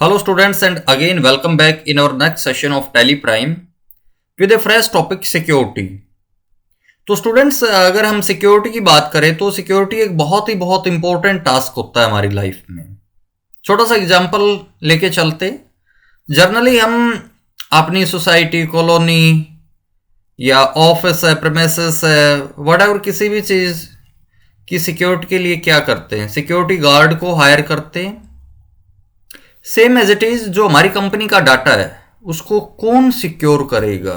Hello students and again welcome back in our next session of Tally Prime with a fresh topic security। तो students अगर हम security की बात करें तो सिक्योरिटी एक बहुत इंपॉर्टेंट टास्क होता है हमारी लाइफ में। छोटा सा एग्जांपल लेके चलते। जनरली हम अपनी सोसाइटी, कॉलोनी या ऑफिस है, प्रेमिसेस है, व्हाटएवर किसी भी चीज की सिक्योरिटी के लिए क्या करते हैं? सिक्योरिटी गार्ड को हायर करते हैं। सेम एज इट इज जो हमारी कंपनी का डाटा है उसको कौन सिक्योर करेगा?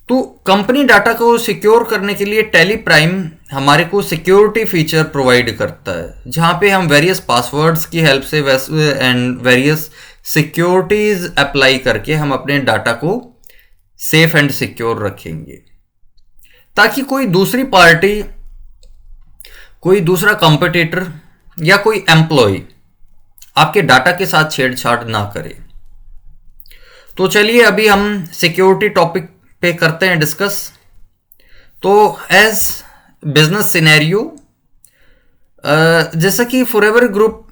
तो कंपनी डाटा को सिक्योर करने के लिए टैली प्राइम हमारे को सिक्योरिटी फीचर प्रोवाइड करता है, जहां पे हम वेरियस पासवर्ड्स की हेल्प से एंड वेरियस सिक्योरिटीज अप्लाई करके हम अपने डाटा को सेफ एंड सिक्योर रखेंगे, ताकि कोई दूसरी पार्टी, कोई दूसरा कंपटीटर या कोई एम्प्लॉय आपके डाटा के साथ छेड़छाड़ ना करे। तो चलिए अभी हम सिक्योरिटी टॉपिक पे करते हैं डिस्कस। तो एज बिजनेस सिनेरियो, जैसा कि फॉरएवर ग्रुप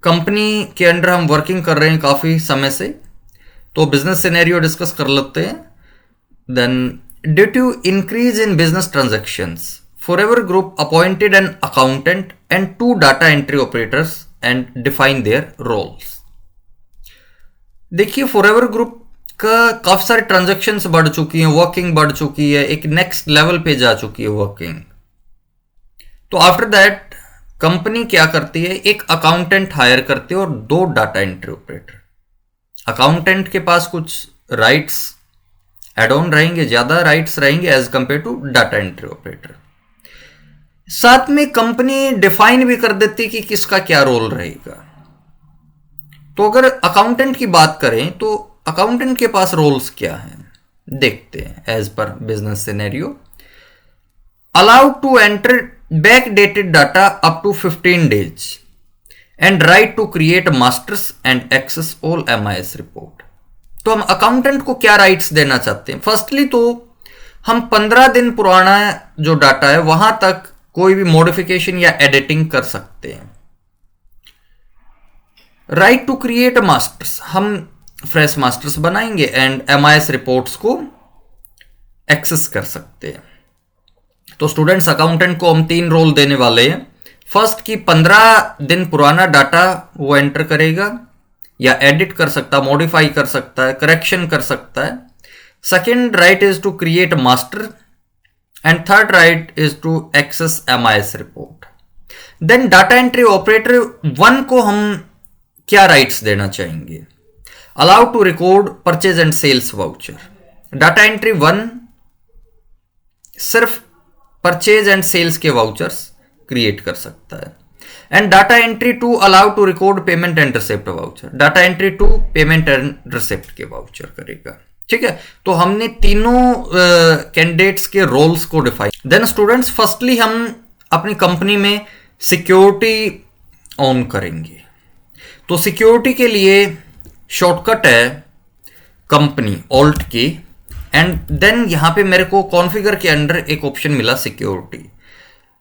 कंपनी के अंडर हम वर्किंग कर रहे हैं काफी समय से, तो बिजनेस सिनेरियो डिस्कस कर लेते हैं। Then due to increase in business transactions, Forever Group appointed an accountant and 2 data entry operators and define their roles. देखिए फॉरएवर ग्रुप का काफी सारे ट्रांजैक्शंस बढ़ चुकी हैं, वर्किंग बढ़ चुकी है, एक नेक्स्ट लेवल पे जा चुकी है वर्किंग। तो आफ्टर दैट कंपनी क्या करती है, एक अकाउंटेंट हायर करती है और 2 डाटा एंट्री ऑपरेटर। अकाउंटेंट के पास कुछ राइट्स एड ऑन रहेंगे, ज्यादा राइट्स रहेंगे as compare to data entry operator. साथ में कंपनी डिफाइन भी कर देती कि किसका क्या रोल रहेगा। तो अगर अकाउंटेंट की बात करें तो अकाउंटेंट के पास रोल्स क्या हैं, देखते हैं as per business scenario. Allowed to enter back dated data up to 15 days and right to create masters and access all MIS report. तो हम अकाउंटेंट को क्या राइट्स देना चाहते हैं? फर्स्टली तो हम 15 दिन पुराना जो डाटा है वहां तक कोई भी मॉडिफिकेशन या एडिटिंग कर सकते हैं। राइट टू क्रिएट मास्टर्स, हम फ्रेश मास्टर्स बनाएंगे एंड MIS रिपोर्ट्स को एक्सेस कर सकते हैं। तो स्टूडेंट्स, अकाउंटेंट को हम 3 रोल देने वाले हैं। फर्स्ट की 15 दिन पुराना डाटा वो एंटर करेगा या एडिट कर सकता, मॉडिफाई कर सकता है, करेक्शन कर सकता है। Second right is to create master and third right is to access MIS report. Then data entry operator 1 को हम क्या राइट्स देना चाहेंगे? Allow to record purchase and sales voucher. Data entry 1 सिर्फ परचेज एंड सेल्स के vouchers create कर सकता है and data entry 2 allow to record payment and receipt voucher. Data entry 2 payment and receipt के वाउचर करेगा। ठीक है, तो हमने तीनों कैंडिडेट्स के रोल्स को डिफाइन। देन स्टूडेंट्स, फर्स्टली हम अपनी कंपनी में सिक्योरिटी ऑन करेंगे। तो सिक्योरिटी के लिए शॉर्टकट है कंपनी ऑल्ट की, एंड देन यहां पे मेरे को कॉन्फ़िगर के अंडर एक ऑप्शन मिला सिक्योरिटी।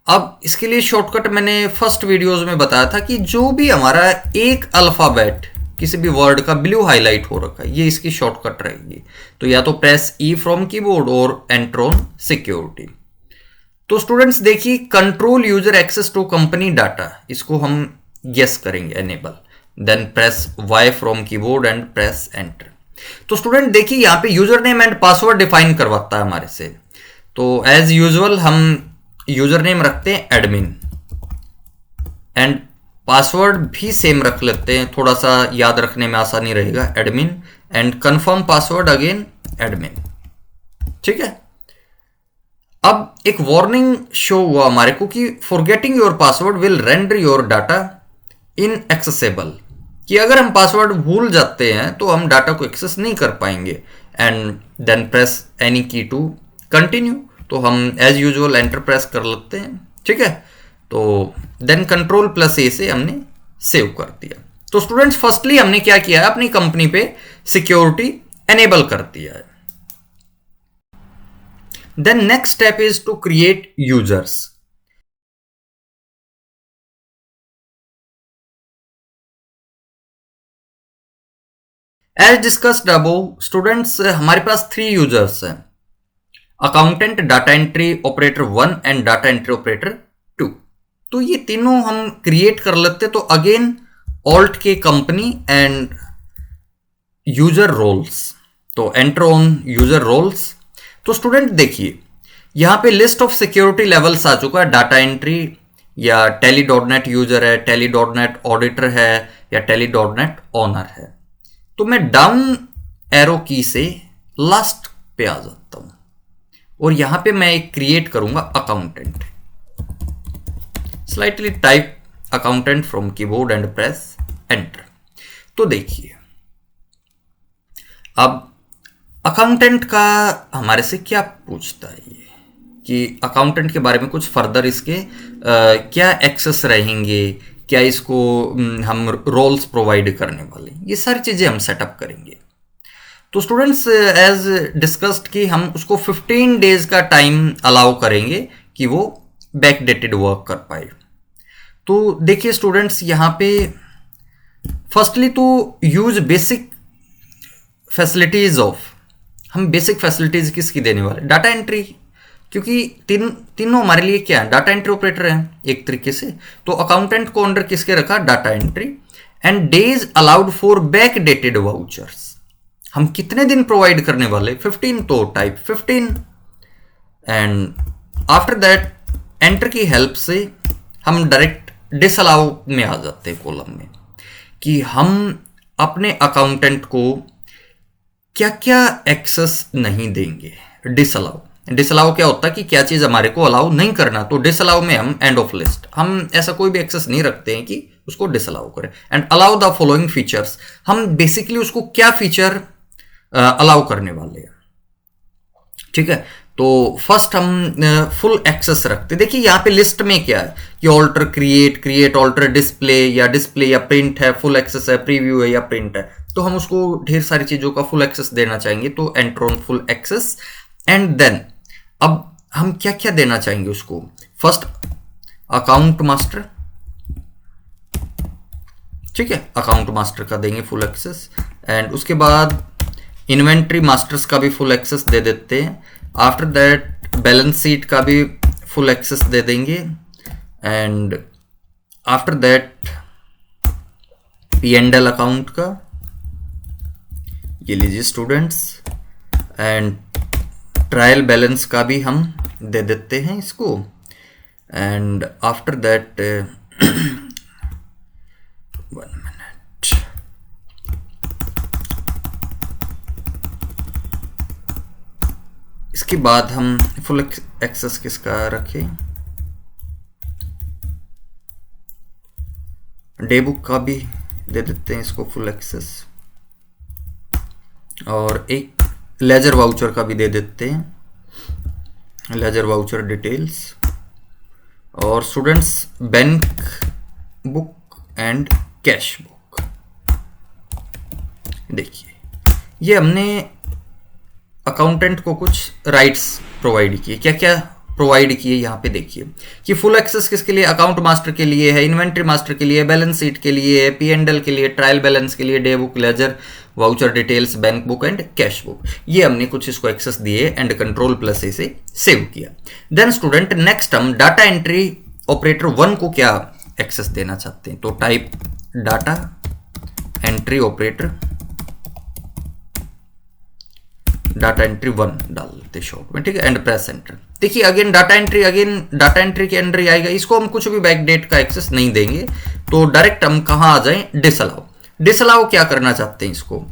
अब इसके लिए शॉर्टकट मैंने फर्स्ट वीडियोस में बताया था कि जो भी हमारा एक अल्फाबेट किसी भी वर्ड का ब्लू हाईलाइट हो रखा है, ये इसकी शॉर्टकट रहेगी। तो या तो प्रेस E फ्रॉम कीबोर्ड और एंटर ऑन सिक्योरिटी। तो स्टूडेंट्स देखिए, control user access to company data, इसको हम यस करेंगे, enable. Then press Y from keyboard and press enter. तो स्टूडेंट देखिए यहां पे user name and password define करवाता है हमारे से। तो एज यूजुअल हम यूजर नेम रखते हैं एडमिन एंड पासवर्ड भी सेम रख लेते हैं, थोड़ा सा याद रखने में आसानी रहेगा, admin and confirm password again admin. ठीक है, अब एक वार्निंग शो हुआ हमारे को कि forgetting your password will render your data inaccessible, कि अगर हम पासवर्ड भूल जाते हैं तो हम डाटा को एक्सेस नहीं कर पाएंगे। एंड देन प्रेस एनी की टू कंटिन्यू। तो हम एज यूजुअल एंटर प्रेस कर लेते हैं। ठीक है, तो देन कंट्रोल प्लस ए से हमने सेव कर दिया। तो स्टूडेंट्स, फर्स्टली हमने क्या किया है, अपनी कंपनी पे सिक्योरिटी एनेबल कर दिया है। Then next step is to create users. As discussed above students, हमारे पास 3 यूजर्स हैं, accountant, data entry operator 1 and data entry operator 2। तो ये तीनों हम क्रिएट कर लेते, तो again alt K company and user roles, तो एंटर ऑन यूजर रोल्स। तो स्टूडेंट देखिए यहां पे लिस्ट ऑफ सिक्योरिटी लेवल्स आ चुका है, डाटा एंट्री या टेली.नेट यूजर है, टेली.नेट ऑडिटर है या टेली.नेट ओनर है। तो मैं डाउन एरो की से लास्ट पे आ जाता हूं और यहां पे मैं एक क्रिएट करूंगा accountant, slightly type accountant from keyboard and press enter. तो देखिए अब अकाउंटेंट का हमारे से क्या पूछता है ये, कि अकाउंटेंट के बारे में कुछ फर्दर इसके क्या एक्सेस रहेंगे, क्या इसको हम रोल्स प्रोवाइड करने वाले, ये सारी चीजें हम सेटअप करेंगे। तो स्टूडेंट्स एज डिस्कस्ड कि हम उसको 15 डेज का टाइम अलाउ करेंगे कि वो बैकडेटेड वर्क कर पाए। तो देखिए स्टूडेंट्स यहां पे फर्स्टली तो यूज बेसिक फैसिलिटीज ऑफ, हम बेसिक फैसिलिटीज किसकी देने वाले, डाटा एंट्री, क्योंकि तीनों हमारे लिए क्या है, डाटा एंट्री ऑपरेटर हैं एक तरीके से। तो अकाउंटेंट को अंडर किसके रखा, data entry. And days allowed for back dated vouchers, हम कितने दिन प्रोवाइड करने वाले, 15, तो type 15। And after that enter की हेल्प से हम डायरेक्ट डिसअलाउ में आ जाते हैं कॉलम में, कि हम अपने अकाउंटेंट को क्या क्या एक्सेस नहीं देंगे। डिसअलाउ क्या होता है कि क्या चीज हमारे को अलाउ नहीं करना, तो डिसअलाउ में हम एंड ऑफ लिस्ट, हम ऐसा कोई भी एक्सेस नहीं रखते हैं कि उसको डिसअलाउ करें। And allow the following features, हम बेसिकली उसको क्या फीचर अलाउ करने वाले हैं, ठीक है। तो फर्स्ट हम फुल एक्सेस रखते, देखिए यहाँ पे लिस्ट में क्या है कि ऑल्टर, क्रिएट ऑल्टर, डिस्प्ले या प्रिंट है, फुल एक्सेस है, प्रीव्यू है या प्रिंट है। तो हम उसको ढेर सारी चीजों का फुल एक्सेस देना चाहेंगे, तो enter on full access. And then अब हम क्या क्या देना चाहेंगे उसको, फर्स्ट अकाउंट मास्टर, ठीक है, अकाउंट मास्टर का देंगे फुल एक्सेस। एंड उसके बाद इन्वेंट्री मास्टर्स का भी फुल एक्सेस दे देते हैं। आफ्टर दैट बैलेंस शीट का भी फुल एक्सेस दे देंगे। And after that P&L account का, ये लीजिए स्टूडेंट्स। एंड ट्रायल बैलेंस का भी हम दे देते हैं इसको। एंड आफ्टर दैट 1 मिनट, इसके बाद हम फुल एक्सेस किसका रखें, डे बुक का भी दे देते हैं इसको फुल एक्सेस। और एक लेजर वाउचर का भी दे देते हैं, लेजर वाउचर डिटेल्स। और students bank book and cash book, देखिए ये हमने अकाउंटेंट को कुछ राइट्स प्रोवाइड किए, क्या क्या प्रोवाइड किए यहाँ पे देखिए कि फुल एक्सेस किसके लिए, अकाउंट मास्टर के लिए है, इन्वेंट्री मास्टर के लिए, बैलेंस शीट के लिए, P&L के लिए, ट्रायल बैलेंस के लिए, day book, ledger voucher details, bank book and cash book, ये हमने कुछ इसको एक्सेस दिए एंड कंट्रोल प्लस से सेव किया। देन स्टूडेंट नेक्स्ट हम डाटा एंट्री ऑपरेटर 1 को क्या एक्सेस देना चाहते हैं, तो type data entry operator, data entry 1 डाल देते शॉर्ट में, ठीक है। And press enter. देखिए अगेन डाटा एंट्री के अंडर ही आएगा, इसको हम कुछ भी बैकडेट का एक्सेस नहीं देंगे। तो डायरेक्ट हम कहां आ जाएं, डिसअलाउ क्या करना चाहते हैं इसको,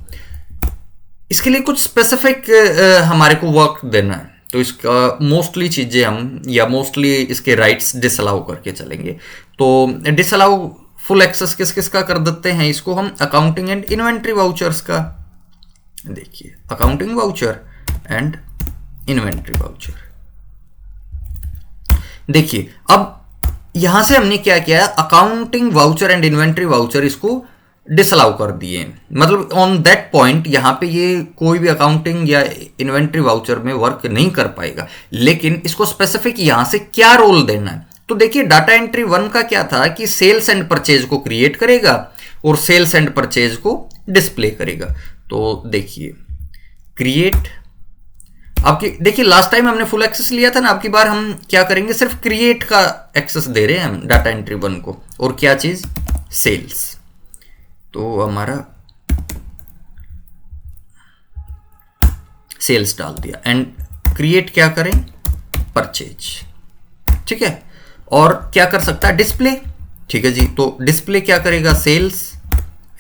इसके लिए कुछ स्पेसिफिक हमारे को वर्क देना है। तो इसका मोस्टली चीजें हम या मोस्टली इसके राइट्स डिसअलाउ करके चलेंगे। तो डिसअलाउ फुल एक्सेस किस किस का कर देते हैं, इसको हम अकाउंटिंग एंड इन्वेंट्री वाउचर्स का, देखिए accounting voucher and inventory voucher. देखिए अब यहां से हमने क्या किया, accounting voucher and inventory voucher इसको डिसअलाउ कर दिए, मतलब ऑन दैट पॉइंट यहां पे ये कोई भी अकाउंटिंग या इन्वेंट्री वाउचर में वर्क नहीं कर पाएगा। लेकिन इसको स्पेसिफिक यहां से क्या रोल देना है, तो देखिए डाटा एंट्री 1 का क्या था कि सेल्स एंड परचेज को क्रिएट करेगा और सेल्स एंड परचेज को डिस्प्ले करेगा। तो देखिए क्रिएट, आपकी देखिए लास्ट टाइम हमने फुल एक्सेस लिया था ना, आपकी बार हम क्या करेंगे, सिर्फ क्रिएट का एक्सेस दे रहे हैं हम डाटा एंट्री 1 को, और क्या चीज, सेल्स। तो हमारा सेल्स डाल दिया एंड क्रिएट क्या करें, परचेज, ठीक है। और क्या कर सकता है, डिस्प्ले, ठीक है जी। तो डिस्प्ले क्या करेगा, sales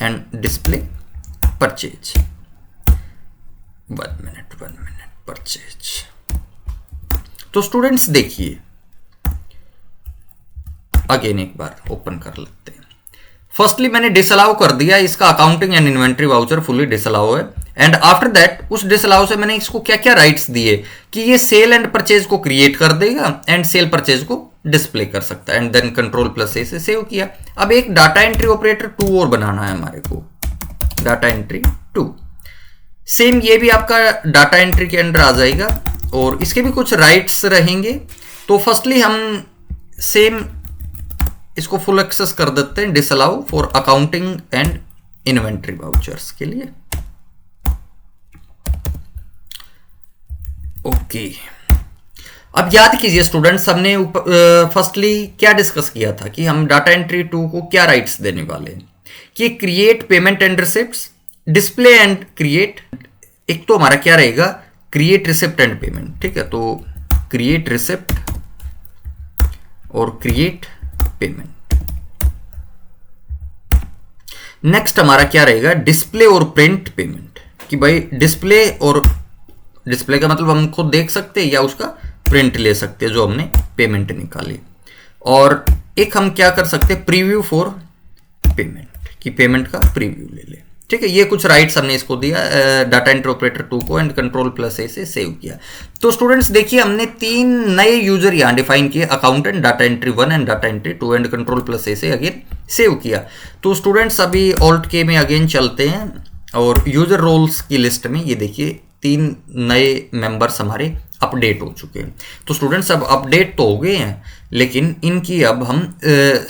and display purchase. 1 minute purchase. तो स्टूडेंट्स देखिए, अगेन एक बार ओपन कर लेते हैं। फर्स्टली मैंने डिसअलाउ कर दिया, इसका accounting and inventory voucher fully disallow है। एंड आफ्टर दैट उस डिसअलाउ से मैंने इसको क्या क्या राइट्स दिए कि ये सेल एंड परचेज को क्रिएट कर देगा एंड सेल परचेज को डिस्प्ले कर सकता है, एंड देन कंट्रोल+A से सेव किया। अब एक डाटा एंट्री ऑपरेटर 2 और बनाना है हमारे को, डाटा एंट्री 2। सेम ये भी आपका डाटा एंट्री के अंडर आ जाएगा और इसके भी कुछ राइट्स रहेंगे। तो फर्स्टली हम सेम इसको फुल एक्सेस कर देते हैं, disallow for accounting and inventory vouchers के लिए। ओके, अब याद कीजिए स्टूडेंट्स, हमने फर्स्टली क्या डिस्कस किया था कि हम डाटा एंट्री 2 को क्या राइट्स देने वाले हैं कि create payment and receipts, display and create. एक तो हमारा क्या रहेगा, क्रिएट रिसिप्ट एंड पेमेंट, ठीक है। तो क्रिएट रिसिप्ट और क्रिएट पेमेंट। नेक्स्ट हमारा क्या रहेगा, डिस्प्ले और प्रिंट पेमेंट, कि भाई डिस्प्ले, और डिस्प्ले का मतलब हम खुद देख सकते हैं या उसका प्रिंट ले सकते हैं जो हमने पेमेंट निकाली। और एक हम क्या कर सकते हैं, प्रीव्यू फॉर पेमेंट, कि पेमेंट का प्रीव्यू ले ले, ठीक है। ये कुछ राइट्स हमने इसको दिया डाटा एंट्री ऑपरेटर 2 को एंड कंट्रोल+A से सेव किया। तो स्टूडेंट्स देखिए, हमने 3 नए यूजर यहां डिफाइन किए, accountant, data entry 1 and data entry 2, and कंट्रोल+A से अगेन सेव किया। तो स्टूडेंट्स अभी Alt+K में अगेन चलते हैं और यूजर रोल्स की लिस्ट में ये देखिए 3 नए मेंबर्स हमारे अपडेट हो चुके हैं। तो स्टूडेंट्स अब अपडेट तो हो गए हैं, लेकिन इनकी अब हम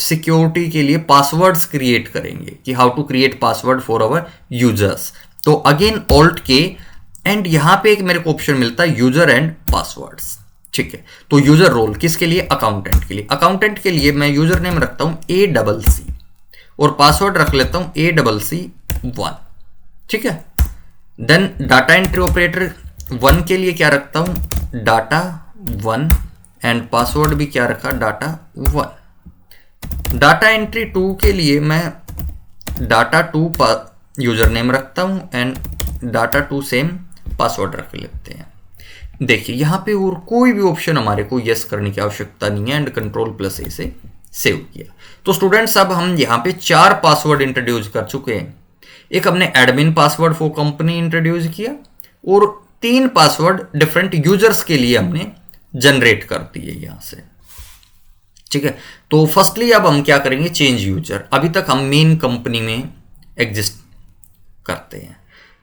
सिक्योरिटी के लिए पासवर्ड्स क्रिएट करेंगे कि how to create password for our users. तो अगेन Alt+K एंड यहां पे एक मेरे को ऑप्शन मिलता है यूजर एंड पासवर्ड्स, ठीक है। तो यूजर रोल किसके लिए, अकाउंटेंट के लिए। अकाउंटेंट के लिए मैं यूजर नेम रखता हूं ACC और पासवर्ड रख लेता हूं ACC1, ठीक है। देन डाटा एंट्री ऑपरेटर 1 के लिए क्या रखता हूं, डाटा 1 एंड पासवर्ड भी क्या रखा, डाटा 1। डाटा एंट्री 2 के लिए मैं डाटा 2 यूजर नेम रखता हूं एंड डाटा 2 सेम पासवर्ड रख लेते हैं। देखिए यहां पे और कोई भी ऑप्शन हमारे को यस करने की आवश्यकता नहीं है एंड कंट्रोल+A से सेव किया। तो स्टूडेंट्स अब हम यहां पे 4 पासवर्ड इंट्रोड्यूस कर चुके हैं। एक हमने admin password for company introduce किया और 3 पासवर्ड डिफरेंट यूजर्स के लिए हमने जनरेट कर दिए यहां से, ठीक है। तो फर्स्टली अब हम क्या करेंगे, चेंज यूजर। अभी तक हम मेन कंपनी में एग्जिस्ट करते हैं,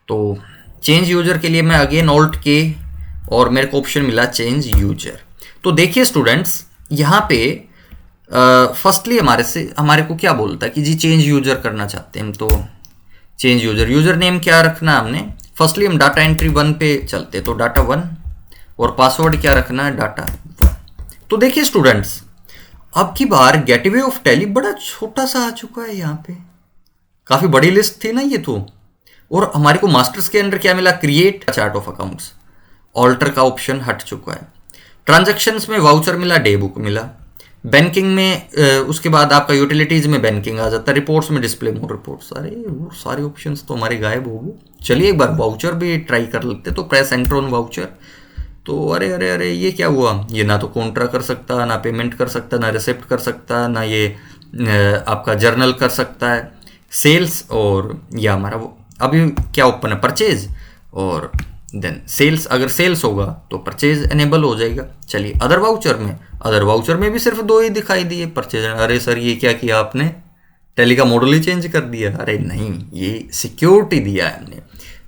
तो चेंज यूजर के लिए मैं अगेन Alt+K और मेरे को ऑप्शन मिला चेंज यूजर। तो देखिए स्टूडेंट्स यहां पे फर्स्टली हमारे को क्या बोलता है कि जी चेंज यूजर करना चाहते हैं हम। तो चेंज यूजर, यूजर नेम क्या रखना है हमने, फर्स्टली हम डाटा एंट्री 1 पे चलते, तो डाटा 1 और पासवर्ड क्या रखना है, डाटा 1। तो देखिए स्टूडेंट्स अब की बार गेटवे ऑफ टैली बड़ा छोटा सा आ चुका है, यहाँ पे काफी बड़ी लिस्ट थी ना ये तो। और हमारे को मास्टर्स के अंदर क्या मिला, create chart of accounts, alter का ऑप्शन हट चुका है। ट्रांजैक्शंस में वाउचर मिला, डे बुक मिला। बैंकिंग में उसके बाद आपका यूटिलिटीज में बैंकिंग आ जाता है, रिपोर्ट्स में डिस्प्ले मोर रिपोर्ट्स। अरे वो सारे ऑप्शंस तो हमारे गायब हो गए। चलिए एक बार वाउचर भी ट्राई कर लेते, तो प्रेस एंटर ऑन वाउचर। तो अरे अरे अरे ये क्या हुआ, ये ना तो कॉन्ट्रा कर सकता, ना पेमेंट कर सकता, ना रिसिप्ट कर सकता, ना ये आपका जर्नल कर सकता है, सेल्स और या हमारा वो अभी क्या ओपन है, परचेज और देन सेल्स। अगर सेल्स होगा तो परचेज एनेबल हो जाएगा। चलिए अदर वाउचर में भी सिर्फ 2 ही दिखाई दिए, परचेज। अरे सर ये क्या किया आपने, टैली का मॉडल ही चेंज कर दिया। अरे नहीं, ये सिक्योरिटी दिया है हमने,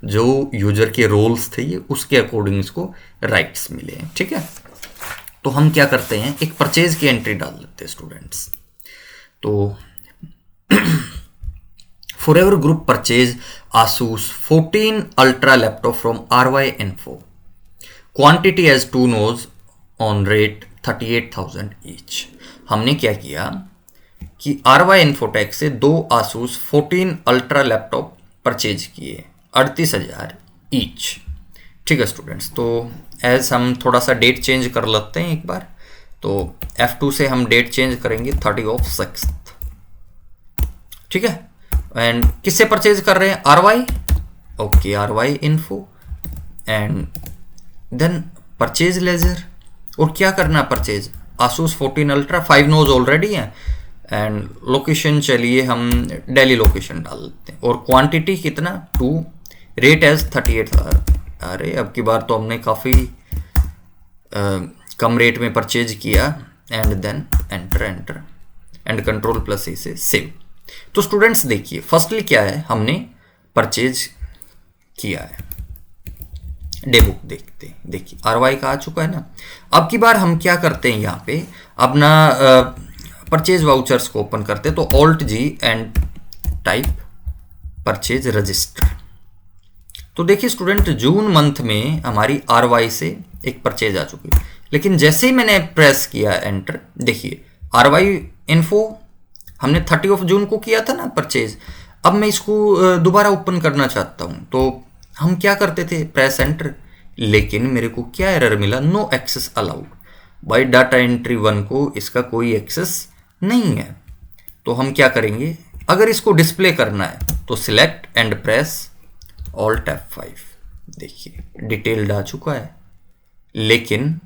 जो यूजर के रोल्स थे ये उसके अकॉर्डिंग इसको राइट्स मिले हैं, ठीक है। तो हम क्या करते हैं, एक परचेज की एंट्री डाल देते हैं स्टूडेंट्स। तो Forever Group purchase Asus 14 Ultra laptop from RY Info. Quantity as 2 knows on rate 38,000 each. हमने क्या किया कि RY Infotech से 2 Asus 14 Ultra लैपटॉप परचेज किए 38,000 ईच. ठीक है स्टूडेंट्स, तो एज हम थोड़ा सा डेट चेंज कर लेते हैं एक बार. तो F2 से हम डेट चेंज करेंगे 30/6. ठीक है, एंड किससे परचेज कर रहे हैं? RY. Okay, RY Info. And then purchase ledger. और क्या करना है परचेज? Asus 14 Ultra 5 नोज ऑलरेडी है. एंड लोकेशन चलिए हम दिल्ली लोकेशन डाल देते हैं. और क्वांटिटी कितना? 2. Rate as 38,000. अरे अब की बार तो हमने काफ़ी कम रेट में परचेज किया. And then enter and control plus A से सेव. तो स्टूडेंट्स देखिए, फर्स्टली क्या है, हमने परचेज किया है. डे बुक देखते हैं. देखिए RY का आ चुका है ना. अब की बार हम क्या करते हैं, यहाँ पे अपना परचेज वाउचर्स को ओपन करते हैं. तो Alt G and type purchase register. तो देखिए स्टूडेंट, जून मंथ में हमारी RY से एक परचेज आ चुकी है. लेकिन जैसे ही मैंने प्रेस किया एंटर, देखिए RY Info हमने 30 जून को किया था ना परचेज. अब मैं इसको दोबारा ओपन करना चाहता हूँ. तो हम क्या करते थे? Press enter. लेकिन मेरे को क्या एरर मिला? No access allowed. By data entry 1 को इसका कोई एक्सेस नहीं है. तो हम क्या करेंगे? अगर इसको डिस्प्ले करना है तो select and press Alt F5. देखिए डिटेल्ड आ चुका है, लेकिन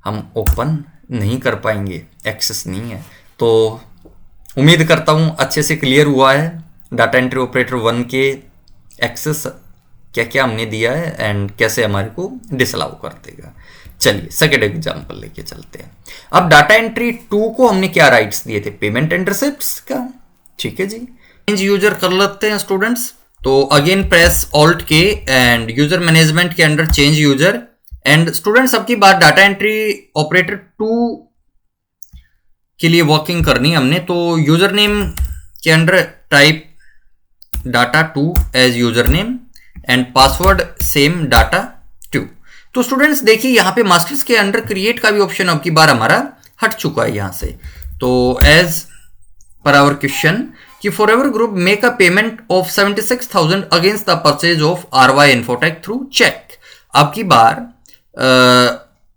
हम ओपन नहीं कर पाएंगे, एक्सेस नहीं है. तो उम्मीद करता हूं अच्छे से क्लियर हुआ है डाटा एंट्री ऑपरेटर 1 के एक्सेस क्या क्या हमने दिया है एंड कैसे हमारे को डिसअलाउ कर देगा. चलिए सेकेंड एग्जांपल लेके चलते हैं. अब डाटा एंट्री 2 को हमने क्या राइट्स दिए थे? पेमेंट एंड रिसिप्ट्स का. ठीक है जी, चेंज यूजर कर लेते हैं स्टूडेंट्स. तो again press Alt K and user management के under change user. And students अब की बात डाटा एंट्री ऑपरेटर 2 के लिए वर्किंग करनी हमने. तो यूजर नेम के under type data2 as user name and password same data2. तो स्टूडेंट्स देखिए यहाँ पे मास्टर्स के अंडर क्रिएट का भी ऑप्शन अब की बार हमारा हट चुका है यहाँ से. तो एज पर आवर क्वेश्चन कि forever group make a payment of 76,000 against the purchase of RY Infotech through cheque. अब की बार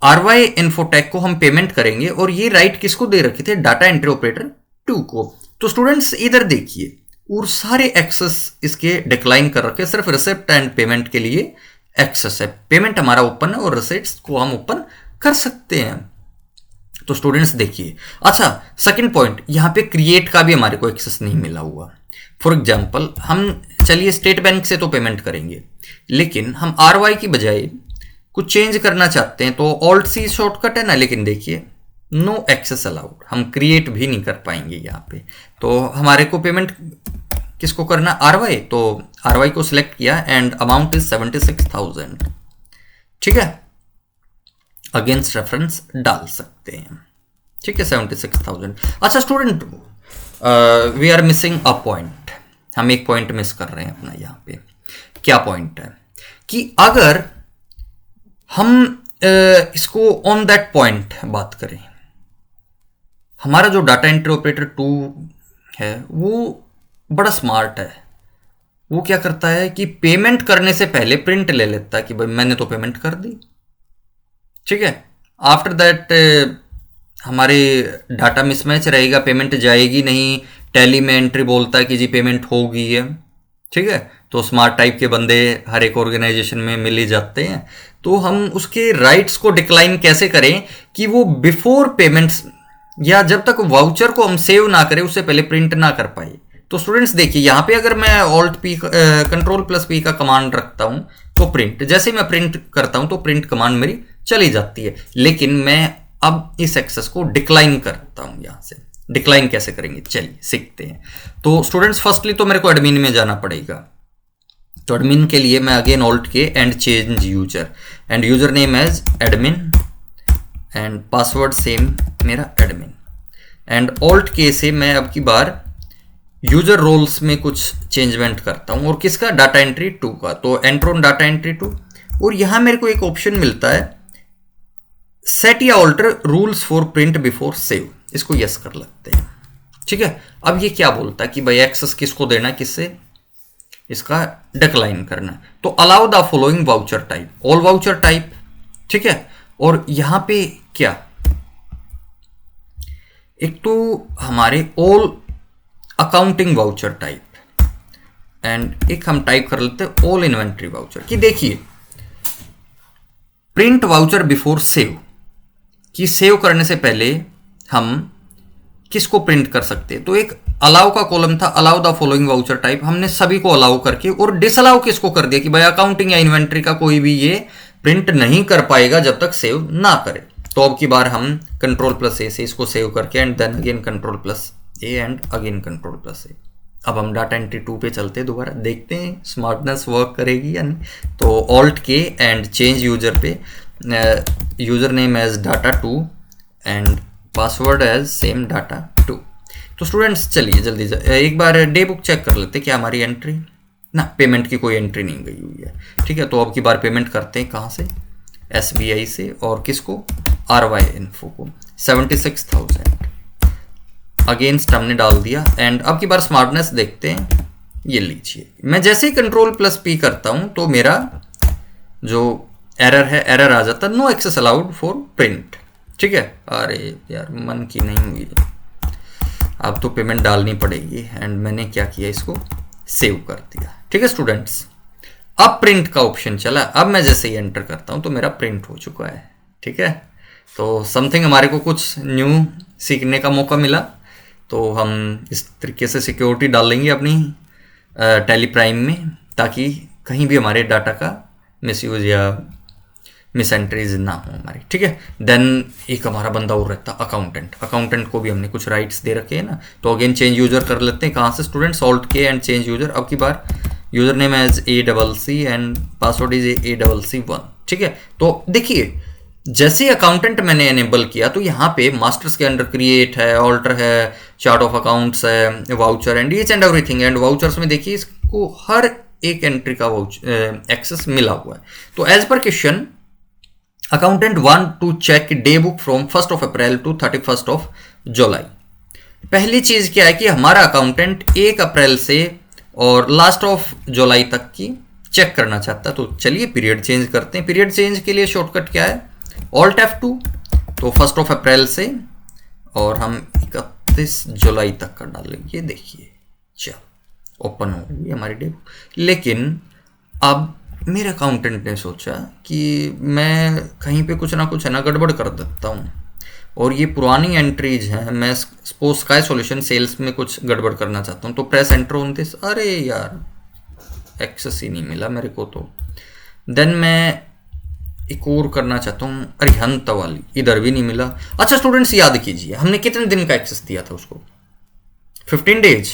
RY Infotech को हम पेमेंट करेंगे. और ये राइट किसको दे रखे थे? डाटा एंट्री ऑपरेटर 2 को. तो स्टूडेंट्स इधर देखिए, और सारे एक्सेस इसके डिक्लाइन कर रखे, सिर्फ रिसिप्ट एंड पेमेंट के लिए एक्सेस है. पेमेंट हमारा ओपन है और रिसिप्ट्स को हम ओपन कर सकते हैं. तो स्टूडेंट्स देखिए, अच्छा सेकंड पॉइंट, यहाँ पे क्रिएट का भी हमारे को एक्सेस नहीं मिला हुआ. फॉर एग्जांपल हम चलिए स्टेट बैंक से तो पेमेंट करेंगे, लेकिन हम RY की बजाय कुछ चेंज करना चाहते हैं. तो Alt C शॉर्टकट है ना, लेकिन देखिए नो एक्सेस अलाउड, हम क्रिएट भी नहीं कर पाएंगे यहाँ पे. तो हमारे को पेमेंट किसको करना? RY. तो RY को सिलेक्ट किया एंड अमाउंट इज 76,000. ठीक है, अगेंस्ट रेफरेंस डाल सकते हैं. ठीक है, 76,000. अच्छा student, we are missing a point. हम एक पॉइंट मिस कर रहे हैं अपना यहाँ पे. क्या पॉइंट है कि अगर हम इसको ऑन दैट पॉइंट बात करें, हमारा जो डाटा एंट्री ऑपरेटर 2 है वो बड़ा स्मार्ट है. वो क्या करता है कि पेमेंट करने से पहले प्रिंट ले लेता है कि भाई मैंने तो पेमेंट कर दी. ठीक है, आफ्टर दैट हमारे डाटा मिसमैच रहेगा, पेमेंट जाएगी नहीं. टैली में एंट्री बोलता है कि जी पेमेंट हो गई है. ठीक है, तो स्मार्ट टाइप के बंदे हर एक ऑर्गेनाइजेशन में मिल ही जाते हैं. तो हम उसके राइट्स को डिक्लाइन कैसे करें कि वो बिफोर पेमेंट्स या जब तक वाउचर को हम सेव ना करें उससे पहले प्रिंट ना कर पाए. तो स्टूडेंट्स देखिए यहाँ पे अगर मैं कंट्रोल प्लस पी का कमांड रखता हूं तो प्रिंट, जैसे मैं प्रिंट करता हूं तो प्रिंट कमांड मेरी चली जाती है. लेकिन मैं अब इस एक्सेस को डिक्लाइन करता हूं. यहां से डिक्लाइन कैसे करेंगे चलिए सीखते हैं. तो स्टूडेंट्स फर्स्टली तो मेरे को एडमिन में जाना पड़ेगा. तो एडमिन के लिए मैं again Alt K and change user and user name as admin and password same मेरा एडमिन. एंड Alt K से मैं अब की बार यूजर रोल्स में कुछ चेंजमेंट करता हूं, और किसका, डाटा एंट्री 2 का। तो एंटर ऑन डाटा एंट्री 2, और यहां मेरे को एक ऑप्शन मिलता है सेट या alter rules for print before save, इसको यस कर लेते हैं। ठीक है, अब ये क्या बोलता है कि भाई एक्सेस किसको देना, किससे, इसका डिक्लाइन करना है। तो allow the following voucher type, all voucher type. ठीक है, और यहां पे क्या, एक तो हमारे all accounting voucher type, and एक हम टाइप कर लेते हैं ऑल इन्वेंट्री वाउचर। कि देखिए प्रिंट वाउचर बिफोर सेव, कि सेव करने से पहले हम किसको प्रिंट कर सकते हैं। तो एक अलाउ का कॉलम था, allow the following voucher type, हमने सभी को अलाउ करके, और डिसअलाउ किसको कर दिया कि भाई अकाउंटिंग या इन्वेंट्री का कोई भी ये प्रिंट नहीं कर पाएगा जब तक सेव ना करे। तो अब की बार हम Ctrl+A से इसको सेव करके, and then again Ctrl+A and again Ctrl+A। अब हम डाटा एंट्री 2 पे चलते हैं, दोबारा देखते हैं स्मार्टनेस वर्क करेगी या नहीं। तो Alt-K एंड चेंज यूजर पे, user name as data2 and password as same data2। तो स्टूडेंट्स चलिए जल्दी एक बार डे बुक चेक कर लेते क्या हमारी एंट्री ना, पेमेंट की कोई एंट्री नहीं गई हुई है। ठीक है, तो अब की बार पेमेंट करते हैं कहाँ से, SBI से, और किसको, RY इन्फो को 76,000 अगेंस्ट हमने डाल दिया। एंड अब की बार स्मार्टनेस देखते हैं, ये लीजिए मैं जैसे ही Ctrl+P करता हूं तो मेरा जो एरर है, एरर आ जाता, no access allowed for print. ठीक है, अरे यार मन की नहीं हुई, अब तो पेमेंट डालनी पड़ेगी, एंड मैंने क्या किया, इसको सेव कर दिया। ठीक है स्टूडेंट्स, अब प्रिंट का ऑप्शन चला, अब मैं जैसे ही एंटर करता हूं तो मेरा प्रिंट हो चुका है। ठीक है, तो समथिंग हमारे को कुछ न्यू सीखने का मौका मिला। तो हम इस तरीके से सिक्योरिटी डाल लेंगे अपनी टैली प्राइम में, ताकि कहीं भी हमारे डाटा का मिसयूज या मिस एंट्रीज ना हो हमारी। ठीक है, देन एक हमारा बंदा और रहता अकाउंटेंट, अकाउंटेंट को भी हमने कुछ राइट्स दे रखे हैं ना। तो अगेन चेंज यूजर कर लेते हैं, कहाँ से students, Alt-K and change user. अब की बार user name as ACC and password is ACC1। ठीक है, तो देखिए जैसे ही अकाउंटेंट मैंने एनेबल किया तो यहाँ पे मास्टर्स के अंडर क्रिएट है, ऑल्टर है, चार्ट ऑफ अकाउंट्स है, voucher and each and everything. And vouchers में देखिए इसको हर एक एंट्री का एक्सेस मिला हुआ है। तो as per question, accountant want to check day book from 1 April to 31 July. पहली चीज क्या है कि हमारा अकाउंटेंट 1 अप्रैल से और लास्ट ऑफ जुलाई तक की चेक करना चाहता है। तो चलिए पीरियड चेंज करते हैं। पीरियड चेंज के लिए शॉर्टकट क्या है, Alt F2। तो 1 अप्रैल से और हम 31 जुलाई तक का डालेंगे। ये देखिए चलो ओपन हो गई हमारी डे बुक। लेकिन अब मेरे अकाउंटेंट ने सोचा कि मैं कहीं पे कुछ ना कुछ है ना गड़बड़ कर देता हूँ, और ये पुरानी एंट्रीज हैं, मैं सपोज स्काई सॉल्यूशन सेल्स में कुछ गड़बड़ करना चाहता हूँ। तो प्रेस एंटर ऑन दिस, अरे यार एक्सेस ही नहीं मिला मेरे को। तो देन मैं एक और करना चाहता हूँ अरिहंत वाली, इधर भी नहीं मिला। अच्छा स्टूडेंट्स याद कीजिए हमने कितने दिन का एक्सेस दिया था उसको, 15 डेज।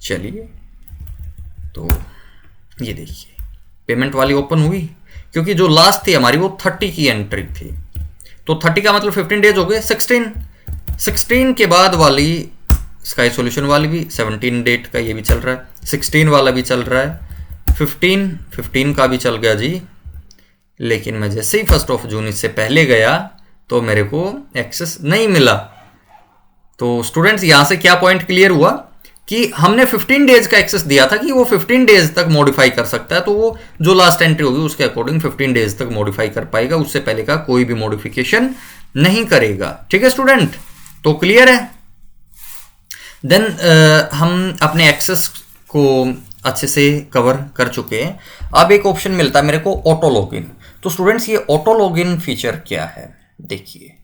चलिए तो ये देखिए पेमेंट वाली ओपन हुई, क्योंकि जो लास्ट थी हमारी वो 30 की एंट्री थी। तो 30 का मतलब 15 डेज हो गए। 16 के बाद वाली स्काई सॉल्यूशन वाली भी 17 डेट का ये भी चल रहा है, 16 वाला भी चल रहा है, 15 का भी चल गया जी। लेकिन मैं जैसे ही 1 जून इससे पहले गया तो मेरे को एक्सेस नहीं मिला। तो स्टूडेंट्स यहां से क्या पॉइंट क्लियर हुआ कि हमने 15 डेज का एक्सेस दिया था कि वो 15 डेज तक मॉडिफाई कर सकता है। तो वो जो लास्ट एंट्री होगी उसके अकॉर्डिंग 15 डेज तक मॉडिफाई कर पाएगा, उससे पहले का कोई भी मॉडिफिकेशन नहीं करेगा। ठीक है स्टूडेंट, तो क्लियर है। देन हम अपने एक्सेस को अच्छे से कवर कर चुके हैं। अब एक ऑप्शन मिलता है मेरे को ऑटो लॉगिन। तो स्टूडेंट्स ये ऑटो लॉगिन फीचर क्या है, देखिए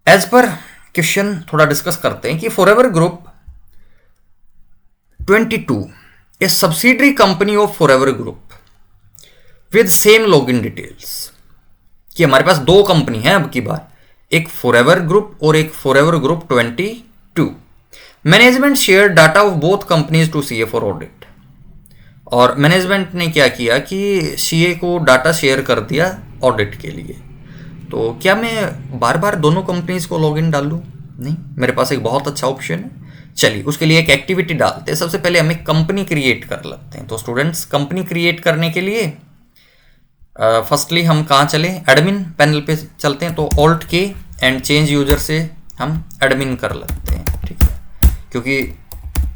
एज पर क्वेश्चन थोड़ा डिस्कस करते हैं कि forever group 22 A subsidiary company of forever group with same login details. कि हमारे पास दो कंपनी है अब की बार, एक फॉरएवर ग्रुप और एक forever group 22। Management share data of both companies to CA for audit. और मैनेजमेंट ने क्या किया कि सीए को डाटा शेयर कर दिया ऑडिट के लिए। तो क्या मैं बार बार दोनों कंपनीज को लॉगिन डाल लूँ? नहीं, मेरे पास एक बहुत अच्छा ऑप्शन है। चलिए उसके लिए एक एक्टिविटी डालते हैं। सबसे पहले हमें कंपनी क्रिएट कर लेते हैं। तो स्टूडेंट्स कंपनी क्रिएट करने के लिए फर्स्टली हम कहाँ चले, एडमिन पैनल पे चलते हैं। तो alt K and change user से हम एडमिन कर लेते हैं, ठीक है, क्योंकि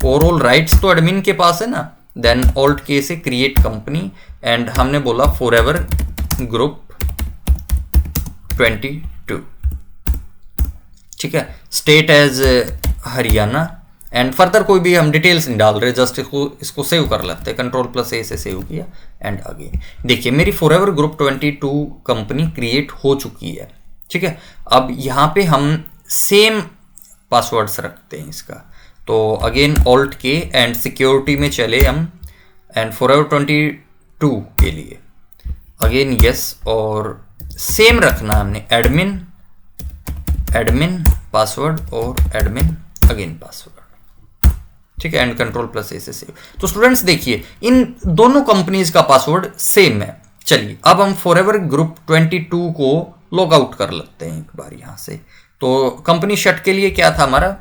ओवरऑल राइट्स तो एडमिन के पास है ना। देन ऑल्ट के से क्रिएट कंपनी एंड हमने बोला फॉरएवर ग्रुप 22, ठीक है, state as Haryana and further कोई भी हम डिटेल्स नहीं डाल रहे, जस्ट इसको सेव कर लेते हैं। Ctrl+A से सेव किया एंड अगेन देखिए मेरी फॉरएवर ग्रुप 22 कंपनी क्रिएट हो चुकी है, ठीक है। अब यहाँ पे हम सेम पासवर्ड्स रखते हैं इसका। तो again alt K and security में चले हम एंड फॉरएवर 22 के लिए अगेन यस, और सेम रखना हमने एडमिन पासवर्ड और एडमिन अगेन पासवर्ड, ठीक है, एंड Ctrl+A से सेव। तो स्टूडेंट्स देखिए इन दोनों कंपनीज का पासवर्ड सेम है। चलिए अब हम फॉरएवर ग्रुप 22 को लॉग आउट कर लेते हैं एक बार यहां से। तो कंपनी शट के लिए क्या था हमारा,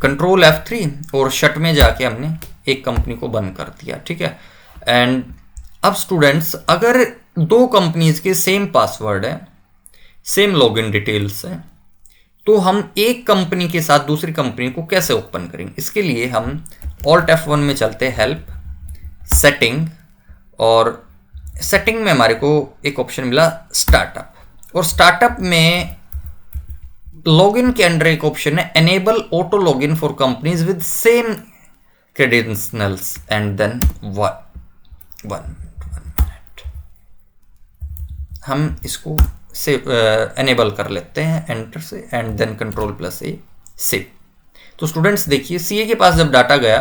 Ctrl+F3 और शट में जाके हमने एक कंपनी को बंद कर दिया, ठीक है। एंड अब स्टूडेंट्स अगर दो कंपनीज के सेम पासवर्ड है, सेम लॉगिन डिटेल्स है, तो हम एक कंपनी के साथ दूसरी कंपनी को कैसे ओपन करेंगे। इसके लिए हम Alt F1 में चलते हैं, हेल्प, सेटिंग, और सेटिंग में हमारे को एक ऑप्शन मिला स्टार्टअप, और स्टार्टअप में लॉगिन के अंदर एक ऑप्शन है enable auto login for companies with same credentials and then one minute हम इसको से एनेबल कर लेते हैं एंटर से एंड देन Ctrl+A सेव। तो स्टूडेंट्स देखिए सीए के पास जब डाटा गया,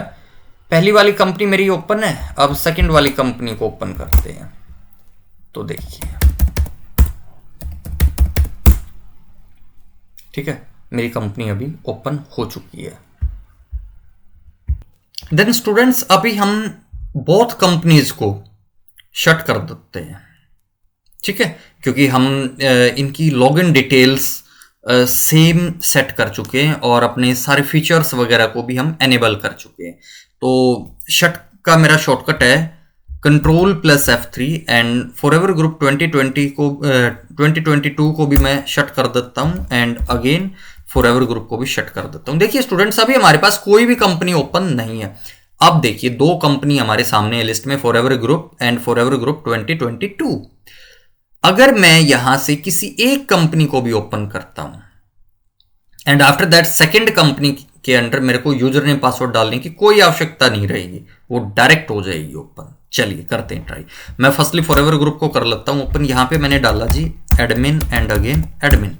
पहली वाली कंपनी मेरी ओपन है, अब सेकंड वाली कंपनी को ओपन करते हैं। तो देखिए ठीक है, मेरी कंपनी अभी ओपन हो चुकी है। देन स्टूडेंट्स अभी हम बोथ कंपनीज को शट कर देते हैं, ठीक है, क्योंकि हम इनकी लॉगिन डिटेल्स सेम सेट कर चुके हैं और अपने सारे फीचर्स वगैरह को भी हम एनेबल कर चुके हैं। तो शट का मेरा शॉर्टकट है Ctrl+F3 एंड फॉरएवर ग्रुप 2022 को भी मैं शट कर देता हूं एंड अगेन फॉरएवर ग्रुप को भी शट कर देता हूं। देखिए स्टूडेंट्स अभी हमारे पास कोई भी कंपनी ओपन नहीं है। अब देखिए दो कंपनी हमारे सामने है लिस्ट में, forever group and forever group 2022। अगर मैं यहां से किसी एक कंपनी को भी ओपन करता हूं and after that second company के अंडर मेरे को यूजर नेम पासवर्ड डालने की कोई आवश्यकता नहीं रहेगी, वो डायरेक्ट हो जाएगी ओपन। चलिए करते हैं ट्राई। मैं फर्स्टली फॉरएवर ग्रुप को कर लेता हूं ओपन। यहां पे मैंने डाला जी एडमिन एंड अगेन एडमिन,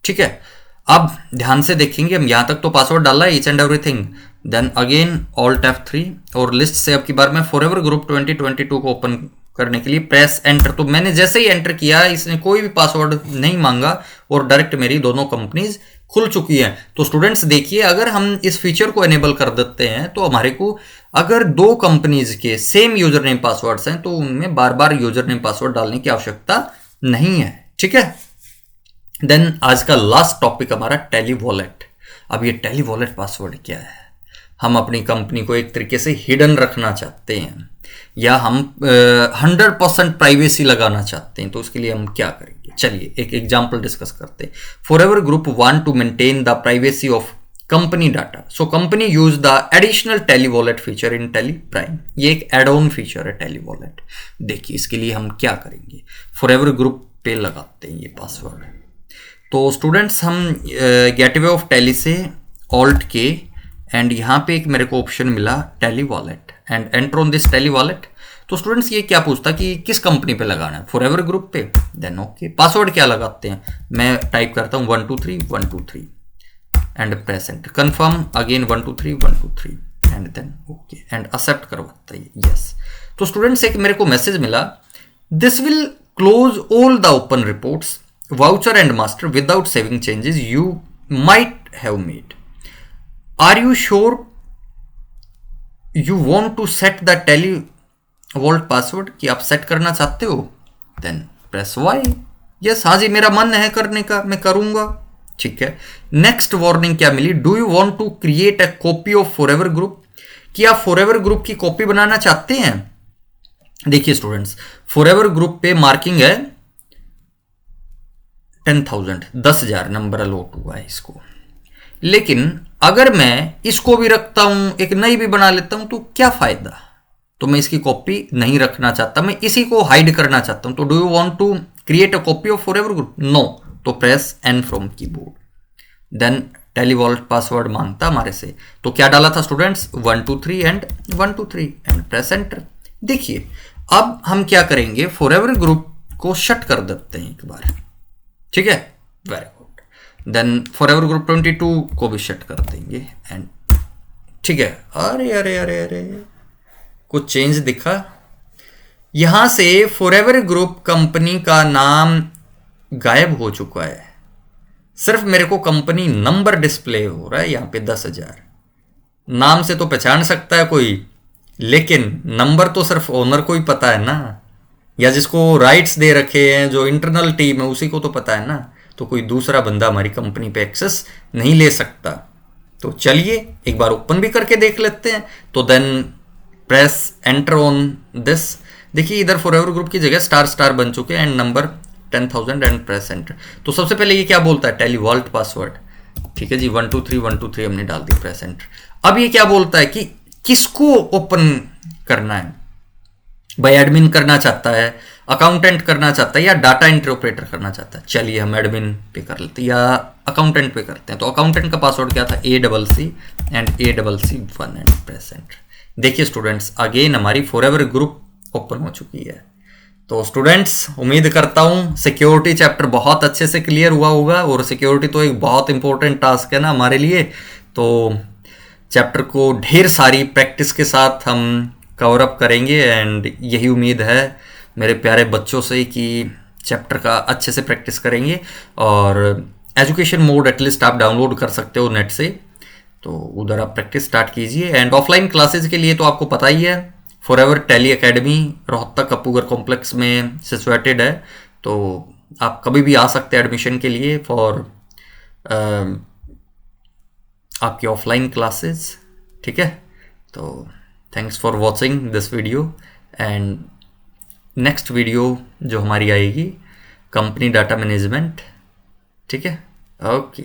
ठीक है। अब ध्यान से देखेंगे हम, यहां तक तो पासवर्ड डाला है each and everything. Then again Alt F3 और लिस्ट से अब की बार मैं फॉरएवर ग्रुप 2022 को ओपन करने के लिए प्रेस एंटर। तो मैंने जैसे ही एंटर किया इसने कोई भी पासवर्ड नहीं मांगा और डायरेक्ट मेरी दोनों कंपनीज खुल चुकी है। तो स्टूडेंट्स देखिए अगर हम इस फीचर को एनेबल कर देते हैं तो हमारे को अगर दो कंपनीज के सेम यूजर नेम पासवर्ड्स हैं तो उनमें बार बार यूजर नेम पासवर्ड डालने की आवश्यकता नहीं है, ठीक है। देन आज का लास्ट टॉपिक हमारा टेली वॉलेट। अब ये टेली वॉलेट पासवर्ड क्या है? हम अपनी कंपनी को एक तरीके से हिडन रखना चाहते हैं या हम 100% प्राइवेसी लगाना चाहते हैं, तो उसके लिए हम क्या करेंगे? चलिए एक एग्जांपल डिस्कस करते हैं। Forever group want to maintain the privacy of company data, so company use the additional Tally vault feature in Tally Prime. ये एक एड ऑन फीचर है टेली वॉलेट। देखिए इसके लिए हम क्या करेंगे, फॉरएवर ग्रुप पे लगाते हैं ये पासवर्ड। तो स्टूडेंट्स हम गेटवे ऑफ टेली से ऑल्ट के एंड यहाँ पे एक मेरे को ऑप्शन मिला Tally vault and enter on this Tally vault. तो स्टूडेंट्स ये क्या पूछता कि किस कंपनी पे लगाना है, फॉरएवर ग्रुप पे। देन ओके, पासवर्ड क्या लगाते हैं, मैं टाइप करता हूँ 123 and press enter, confirm again 123 and then okay and accept करवाता है यस। तो स्टूडेंट्स एक मेरे को मैसेज मिला, this will close all the open reports voucher and master without saving changes you might have made. Are you sure you want to set the Tally vault password, कि आप set करना चाहते हो? Then press Y, yes हाँ जी मेरा मन है करने का, मैं करूंगा। ठीक है। नेक्स्ट वार्निंग क्या मिली, do you want to create a copy of forever group, कि आप फॉरएवर ग्रुप की कॉपी बनाना चाहते हैं। देखिए स्टूडेंट्स, फॉरएवर ग्रुप पे मार्किंग है 10,000, 10,000 नंबर अलॉट हुआ है इसको। लेकिन अगर मैं इसको भी रखता हूं, एक नई भी बना लेता हूं, तो क्या फायदा। तो मैं इसकी कॉपी नहीं रखना चाहता, मैं इसी को हाइड करना चाहता हूं। तो do you want to create a copy of forever group, no. तो press N from keyboard, then TallyVault password मांगता हमारे से। तो क्या डाला था students, 1 2 3 and 1 2 3 and press enter. देखिए अब हम क्या करेंगे, फॉरएवर ग्रुप को शट कर देते हैं एक बार, ठीक है, very good. Then forever group 22 को भी शट कर देंगे एंड ठीक है। अरे अरे अरे अरे कुछ चेंज दिखा, यहां से फॉरएवर ग्रुप कंपनी का नाम गायब हो चुका है, सिर्फ मेरे को कंपनी नंबर डिस्प्ले हो रहा है यहां पे 10,000। नाम से तो पहचान सकता है कोई, लेकिन नंबर तो सिर्फ ओनर को ही पता है ना, या जिसको राइट्स दे रखे हैं, जो इंटरनल टीम है उसी को तो पता है ना। तो कोई दूसरा बंदा हमारी कंपनी पे एक्सेस नहीं ले सकता। तो चलिए एक बार ओपन भी करके देख लेते हैं। तो then press enter on this. देखिए इधर फॉरएवर ग्रुप की जगह स्टार स्टार बन चुके हैं and number 10,000 and press enter. तो सबसे पहले ये क्या बोलता है, टेलीवॉल्ट पासवर्ड, ठीक है जी, 1 2 3 1 2 3 हमने डाल दिया, प्रेस एंटर। अब ये क्या बोलता है कि किसको ओपन करना है, भाई एडमिन करना चाहता है, अकाउंटेंट करना चाहता है, या डाटा एंट्री ऑपरेटर करना चाहता है। चलिए हम एडमिन पे कर लेते हैं या अकाउंटेंट पे करते हैं। तो अकाउंटेंट का पासवर्ड क्या था, ACC and ACC1 and press enter. देखिए स्टूडेंट्स अगेन हमारी फॉरएवर ग्रुप ओपन हो चुकी है। तो स्टूडेंट्स उम्मीद करता हूं सिक्योरिटी चैप्टर बहुत अच्छे से क्लियर हुआ होगा, और सिक्योरिटी तो एक बहुत इंपॉर्टेंट टास्क है ना हमारे लिए। तो चैप्टर को ढेर सारी प्रैक्टिस के साथ हम कवर अप करेंगे एंड यही उम्मीद है मेरे प्यारे बच्चों से कि चैप्टर का अच्छे से प्रैक्टिस करेंगे। और एजुकेशन मोड एटलीस्ट आप डाउनलोड कर सकते हो नेट से, तो उधर आप प्रैक्टिस स्टार्ट कीजिए। एंड ऑफलाइन क्लासेज के लिए तो आपको पता ही है, फॉरएवर टैली एकेडमी रोहतक अपूगर कॉम्प्लेक्स में सिचुएटेड है। तो आप कभी भी आ सकते हैं एडमिशन के लिए फॉर आपकी ऑफलाइन क्लासेस, ठीक है। तो thanks for watching this video and next video जो हमारी आएगी कंपनी डाटा मैनेजमेंट, ठीक है, ओके।